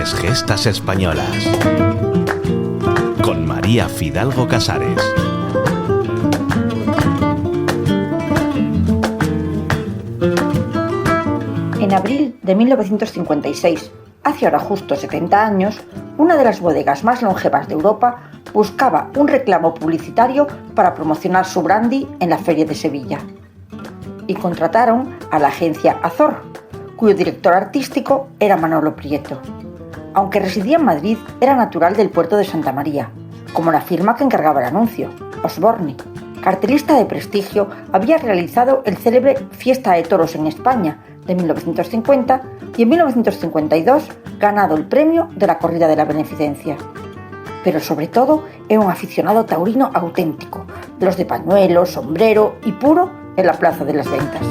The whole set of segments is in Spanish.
Noches Gestas Españolas con María Fidalgo Casares. En abril de 1956, hace ahora justo 70 años, una de las bodegas más longevas de Europa buscaba un reclamo publicitario para promocionar su brandy en la Feria de Sevilla. Y contrataron a la agencia Azor, cuyo director artístico era Manolo Prieto. Aunque residía en Madrid, era natural del puerto de Santa María, como la firma que encargaba el anuncio, Osborne. Cartelista de prestigio, había realizado el célebre Fiesta de Toros en España de 1950 y en 1952 ganado el premio de la corrida de la beneficencia. Pero sobre todo era un aficionado taurino auténtico, de los de pañuelo, sombrero y puro en la Plaza de las Ventas.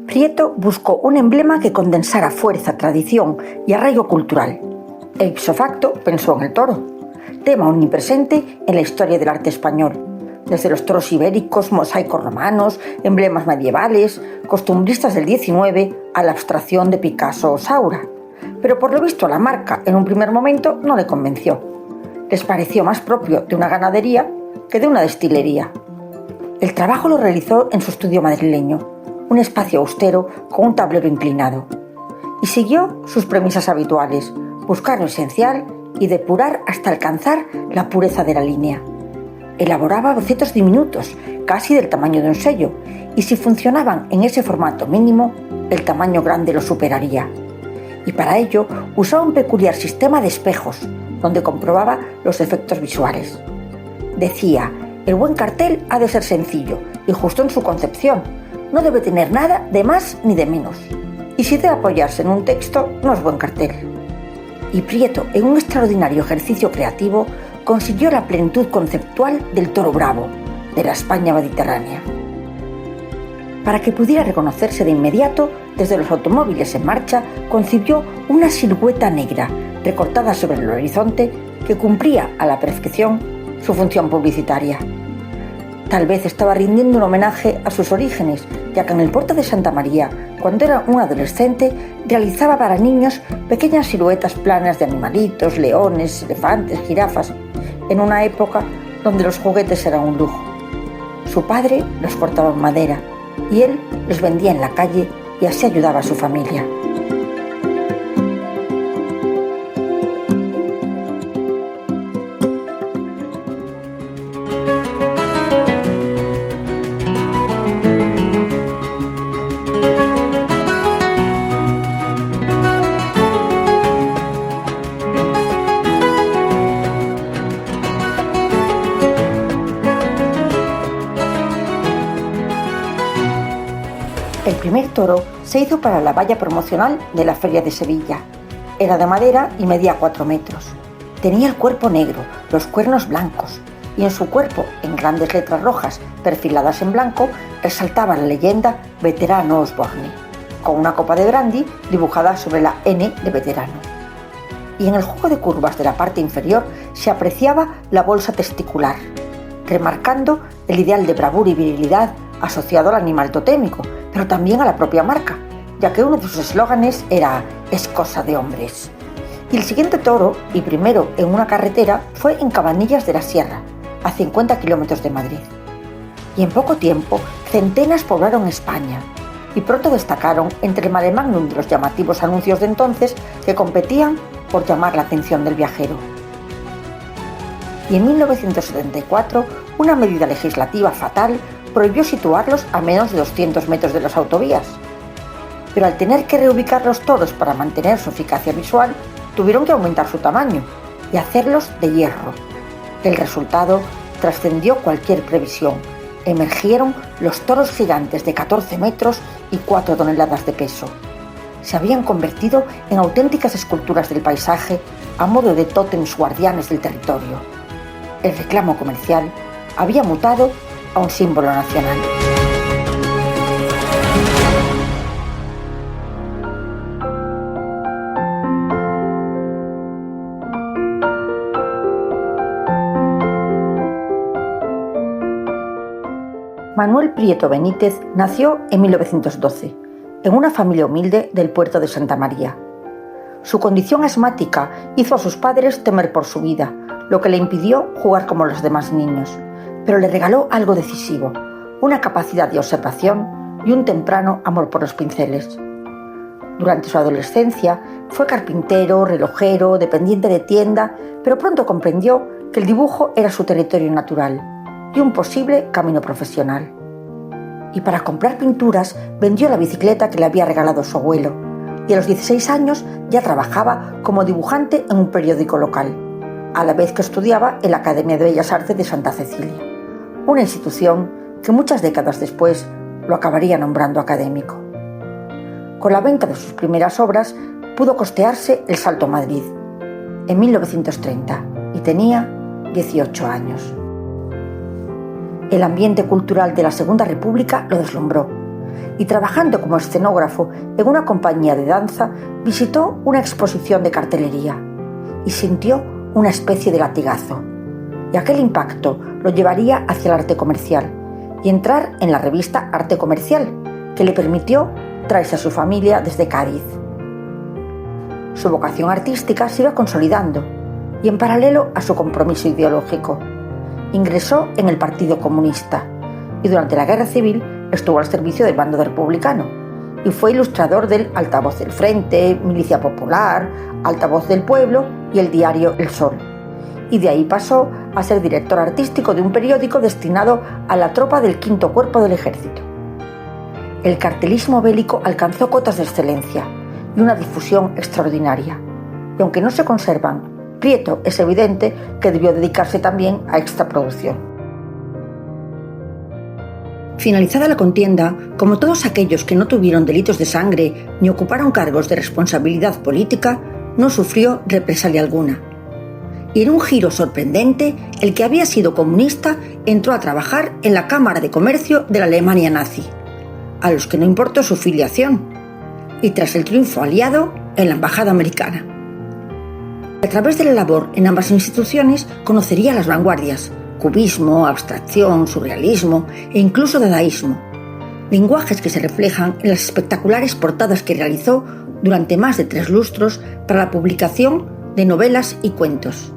Prieto buscó un emblema que condensara fuerza, tradición y arraigo cultural. E ipso facto pensó en el toro, tema omnipresente en la historia del arte español, desde los toros ibéricos, mosaicos romanos, emblemas medievales, costumbristas del XIX, a la abstracción de Picasso o Saura. Pero por lo visto a la marca en un primer momento no le convenció. Les pareció más propio de una ganadería que de una destilería. El trabajo lo realizó en su estudio madrileño, un espacio austero con un tablero inclinado. Y siguió sus premisas habituales, buscar lo esencial y depurar hasta alcanzar la pureza de la línea. Elaboraba bocetos diminutos, casi del tamaño de un sello, y si funcionaban en ese formato mínimo, el tamaño grande lo superaría. Y para ello usaba un peculiar sistema de espejos, donde comprobaba los efectos visuales. Decía, el buen cartel ha de ser sencillo y justo en su concepción, no debe tener nada de más ni de menos. Y si debe apoyarse en un texto, no es buen cartel. Y Prieto, en un extraordinario ejercicio creativo, consiguió la plenitud conceptual del toro bravo, de la España mediterránea. Para que pudiera reconocerse de inmediato, desde los automóviles en marcha, concibió una silueta negra, recortada sobre el horizonte, que cumplía a la perfección su función publicitaria. Tal vez estaba rindiendo un homenaje a sus orígenes, ya que en el puerto de Santa María, cuando era un adolescente, realizaba para niños pequeñas siluetas planas de animalitos, leones, elefantes, jirafas, en una época donde los juguetes eran un lujo. Su padre los cortaba en madera y él los vendía en la calle y así ayudaba a su familia. El primer toro se hizo para la valla promocional de la Feria de Sevilla. Era de madera y medía 4 metros. Tenía el cuerpo negro, los cuernos blancos, y en su cuerpo, en grandes letras rojas perfiladas en blanco, resaltaba la leyenda Veterano Osborne, con una copa de brandy dibujada sobre la N de veterano. Y en el juego de curvas de la parte inferior se apreciaba la bolsa testicular, remarcando el ideal de bravura y virilidad asociado al animal totémico, pero también a la propia marca, ya que uno de sus eslóganes era «Es cosa de hombres». Y el siguiente toro, y primero en una carretera, fue en Cabanillas de la Sierra, a 50 kilómetros de Madrid. Y en poco tiempo, centenas poblaron España, y pronto destacaron entre el mare magnum de los llamativos anuncios de entonces que competían por llamar la atención del viajero. Y en 1974, una medida legislativa fatal prohibió situarlos a menos de 200 metros de las autovías. Pero al tener que reubicar los toros para mantener su eficacia visual, tuvieron que aumentar su tamaño y hacerlos de hierro. El resultado trascendió cualquier previsión. Emergieron los toros gigantes de 14 metros y 4 toneladas de peso. Se habían convertido en auténticas esculturas del paisaje a modo de tótems guardianes del territorio. El reclamo comercial había mutado a un símbolo nacional. Manuel Prieto Benítez nació en 1912, en una familia humilde del puerto de Santa María. Su condición asmática hizo a sus padres temer por su vida, lo que le impidió jugar como los demás niños, pero le regaló algo decisivo, una capacidad de observación y un temprano amor por los pinceles. Durante su adolescencia fue carpintero, relojero, dependiente de tienda, pero pronto comprendió que el dibujo era su territorio natural y un posible camino profesional. Y para comprar pinturas vendió la bicicleta que le había regalado su abuelo, y a los 16 años ya trabajaba como dibujante en un periódico local, a la vez que estudiaba en la Academia de Bellas Artes de Santa Cecilia, una institución que muchas décadas después lo acabaría nombrando académico. Con la venta de sus primeras obras pudo costearse el salto a Madrid en 1930 y tenía 18 años. El ambiente cultural de la Segunda República lo deslumbró y, trabajando como escenógrafo en una compañía de danza, visitó una exposición de cartelería y sintió una especie de latigazo. Y aquel impacto lo llevaría hacia el arte comercial y entrar en la revista Arte Comercial, que le permitió traerse a su familia desde Cádiz. Su vocación artística se iba consolidando y, en paralelo a su compromiso ideológico, ingresó en el Partido Comunista y durante la Guerra Civil estuvo al servicio del bando republicano y fue ilustrador del Altavoz del Frente, Milicia Popular, Altavoz del Pueblo y el diario El Sol. Y de ahí pasó a ser director artístico de un periódico destinado a la tropa del Quinto Cuerpo del Ejército. El cartelismo bélico alcanzó cotas de excelencia y una difusión extraordinaria. Y aunque no se conservan, Prieto es evidente que debió dedicarse también a esta producción. Finalizada la contienda, como todos aquellos que no tuvieron delitos de sangre ni ocuparon cargos de responsabilidad política, no sufrió represalia alguna. Y en un giro sorprendente, el que había sido comunista entró a trabajar en la Cámara de Comercio de la Alemania nazi, a los que no importó su filiación, y tras el triunfo aliado en la Embajada Americana. A través de la labor en ambas instituciones conocería las vanguardias, cubismo, abstracción, surrealismo e incluso dadaísmo, lenguajes que se reflejan en las espectaculares portadas que realizó durante más de 3 lustros para la publicación de novelas y cuentos.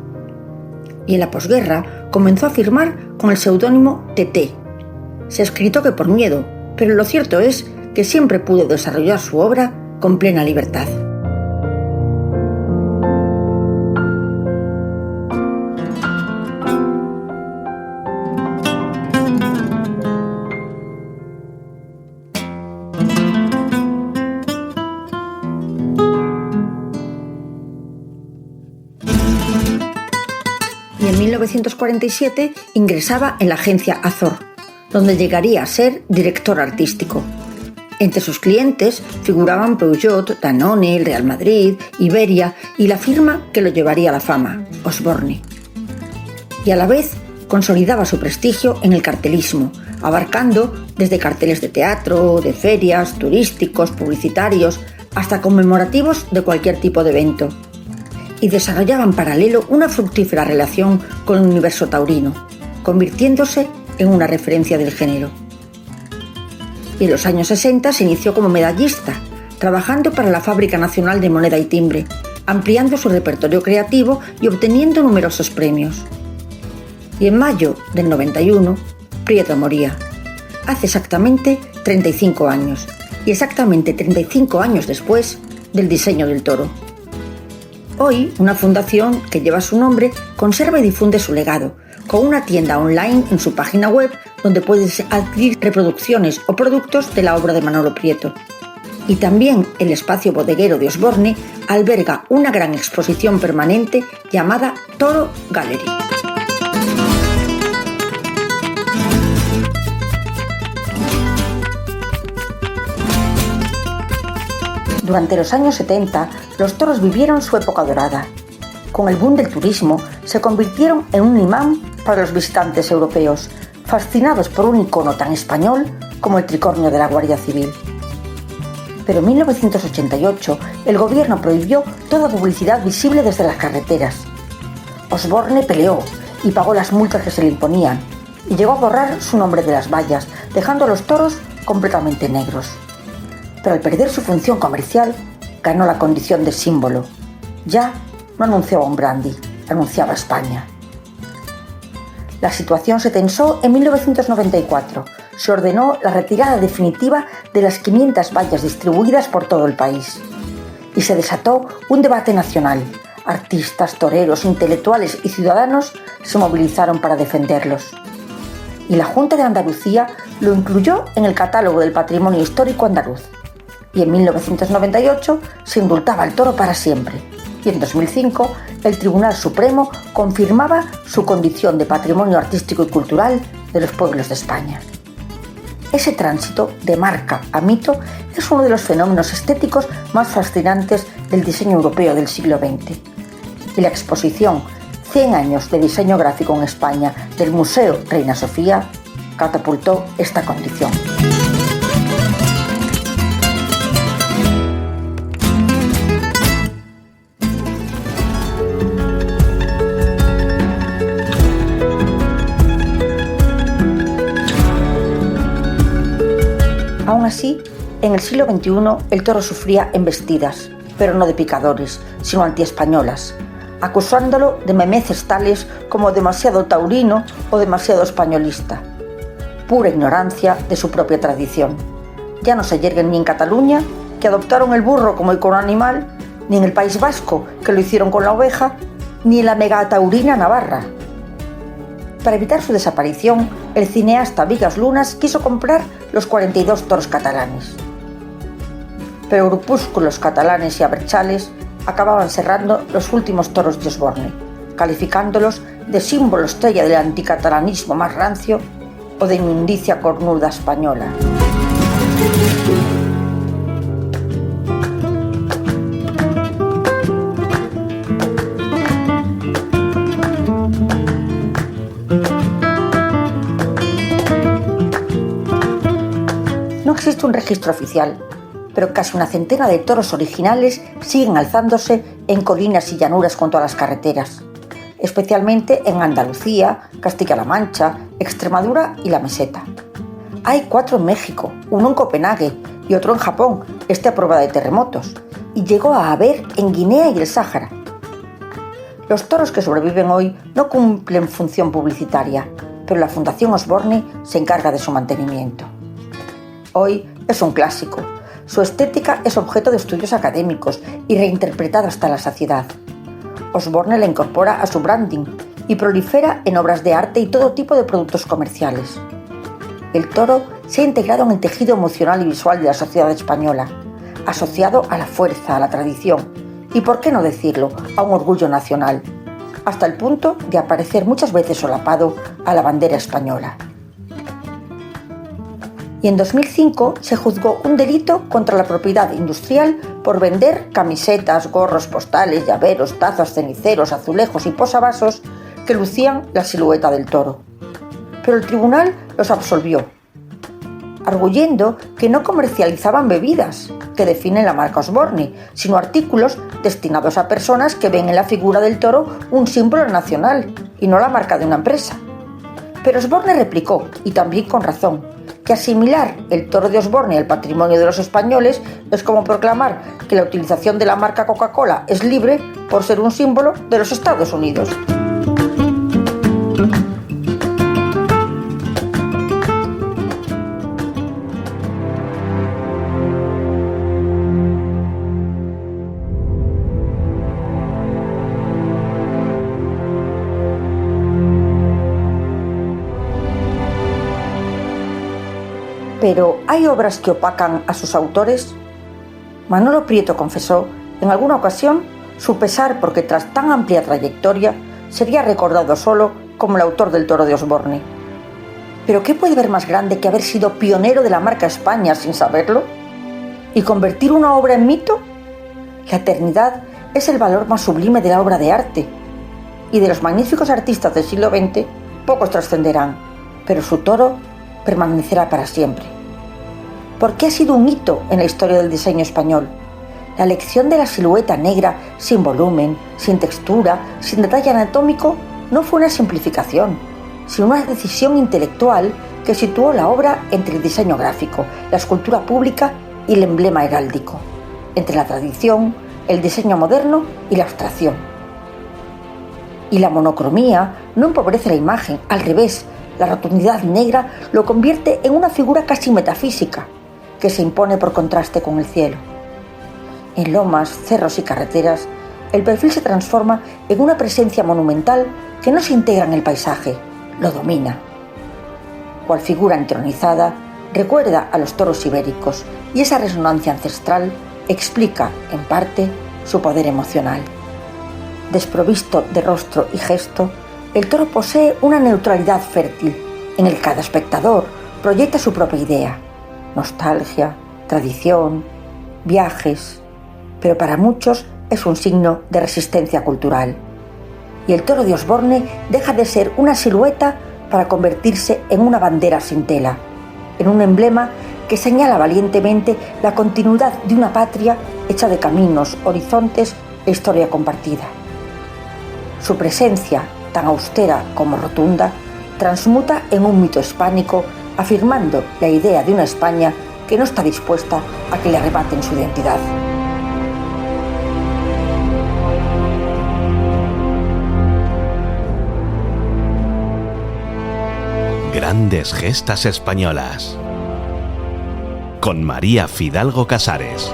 Y en la posguerra comenzó a firmar con el seudónimo TT. Se ha escrito que por miedo, pero lo cierto es que siempre pudo desarrollar su obra con plena libertad. Y en 1947 ingresaba en la agencia Azor, donde llegaría a ser director artístico. Entre sus clientes figuraban Peugeot, Danone, el Real Madrid, Iberia y la firma que lo llevaría a la fama, Osborne. Y a la vez consolidaba su prestigio en el cartelismo, abarcando desde carteles de teatro, de ferias, turísticos, publicitarios, hasta conmemorativos de cualquier tipo de evento. Y desarrollaba en paralelo una fructífera relación con el universo taurino, convirtiéndose en una referencia del género. Y en los años 60 se inició como medallista, trabajando para la Fábrica Nacional de Moneda y Timbre, ampliando su repertorio creativo y obteniendo numerosos premios. Y en mayo del 91, Prieto moría, hace exactamente 35 años, y exactamente 35 años después del diseño del toro. Hoy, una fundación que lleva su nombre conserva y difunde su legado, con una tienda online en su página web donde puedes adquirir reproducciones o productos de la obra de Manolo Prieto. Y también el espacio bodeguero de Osborne alberga una gran exposición permanente llamada Toro Gallery. Durante los años 70, los toros vivieron su época dorada. Con el boom del turismo, se convirtieron en un imán para los visitantes europeos, fascinados por un icono tan español como el tricornio de la Guardia Civil. Pero en 1988, el gobierno prohibió toda publicidad visible desde las carreteras. Osborne peleó y pagó las multas que se le imponían, y llegó a borrar su nombre de las vallas, dejando a los toros completamente negros. Pero al perder su función comercial, ganó la condición de símbolo. Ya no anunciaba un brandy, anunciaba España. La situación se tensó en 1994. Se ordenó la retirada definitiva de las 500 vallas distribuidas por todo el país. Y se desató un debate nacional. Artistas, toreros, intelectuales y ciudadanos se movilizaron para defenderlos. Y la Junta de Andalucía lo incluyó en el catálogo del patrimonio histórico andaluz. Y en 1998 se indultaba al toro para siempre. Y en 2005 el Tribunal Supremo confirmaba su condición de patrimonio artístico y cultural de los pueblos de España. Ese tránsito de marca a mito es uno de los fenómenos estéticos más fascinantes del diseño europeo del siglo XX. Y la exposición 100 años de diseño gráfico en España del Museo Reina Sofía catapultó esta condición. Aún así, en el siglo XXI el toro sufría embestidas, pero no de picadores, sino antiespañolas, acusándolo de memeces tales como demasiado taurino o demasiado españolista. Pura ignorancia de su propia tradición. Ya no se yerguen ni en Cataluña, que adoptaron el burro como icono animal, ni en el País Vasco, que lo hicieron con la oveja, ni en la megataurina navarra. Para evitar su desaparición, el cineasta Vigas Lunas quiso comprar los 42 toros catalanes. Pero grupúsculos catalanes y abertzales acababan cerrando los últimos toros de Osborne, calificándolos de símbolo estrella del anticatalanismo más rancio o de inmundicia cornuda española. No existe un registro oficial, pero casi una centena de toros originales siguen alzándose en colinas y llanuras junto a las carreteras, especialmente en Andalucía, Castilla-La Mancha, Extremadura y la Meseta. Hay 4 en México, uno en Copenhague y otro en Japón, a prueba de terremotos, y llegó a haber en Guinea y el Sáhara. Los toros que sobreviven hoy no cumplen función publicitaria, pero la Fundación Osborne se encarga de su mantenimiento. Hoy es un clásico. Su estética es objeto de estudios académicos y reinterpretada hasta la saciedad. Osborne la incorpora a su branding y prolifera en obras de arte y todo tipo de productos comerciales. El toro se ha integrado en el tejido emocional y visual de la sociedad española, asociado a la fuerza, a la tradición y, por qué no decirlo, a un orgullo nacional, hasta el punto de aparecer muchas veces solapado a la bandera española. Y en 2005 se juzgó un delito contra la propiedad industrial por vender camisetas, gorros postales, llaveros, tazas, ceniceros, azulejos y posavasos que lucían la silueta del toro. Pero el tribunal los absolvió, arguyendo que no comercializaban bebidas, que definen la marca Osborne, sino artículos destinados a personas que ven en la figura del toro un símbolo nacional y no la marca de una empresa. Pero Osborne replicó, y también con razón, que asimilar el toro de Osborne al patrimonio de los españoles es como proclamar que la utilización de la marca Coca-Cola es libre por ser un símbolo de los Estados Unidos. Pero ¿hay obras que opacan a sus autores? Manolo Prieto confesó, en alguna ocasión, su pesar porque tras tan amplia trayectoria sería recordado solo como el autor del toro de Osborne. ¿Pero qué puede haber más grande que haber sido pionero de la marca España sin saberlo? ¿Y convertir una obra en mito? La eternidad es el valor más sublime de la obra de arte. Y de los magníficos artistas del siglo XX, pocos trascenderán, pero su toro permanecerá para siempre. Porque ha sido un hito en la historia del diseño español. La elección de la silueta negra, sin volumen, sin textura, sin detalle anatómico, no fue una simplificación, sino una decisión intelectual que situó la obra entre el diseño gráfico, la escultura pública y el emblema heráldico, entre la tradición, el diseño moderno y la abstracción. Y la monocromía no empobrece la imagen, al revés, la rotundidad negra lo convierte en una figura casi metafísica, que se impone por contraste con el cielo. En lomas, cerros y carreteras, el perfil se transforma en una presencia monumental que no se integra en el paisaje, lo domina. Cual figura entronizada, recuerda a los toros ibéricos y esa resonancia ancestral explica, en parte, su poder emocional. Desprovisto de rostro y gesto, el toro posee una neutralidad fértil en el que cada espectador proyecta su propia idea, nostalgia, tradición, viajes, pero para muchos es un signo de resistencia cultural. Y el toro de Osborne deja de ser una silueta para convertirse en una bandera sin tela, en un emblema que señala valientemente la continuidad de una patria hecha de caminos, horizontes e historia compartida. Su presencia, tan austera como rotunda, transmuta en un mito hispánico, afirmando la idea de una España que no está dispuesta a que le arrebaten su identidad. Grandes gestas españolas. Con María Fidalgo Casares.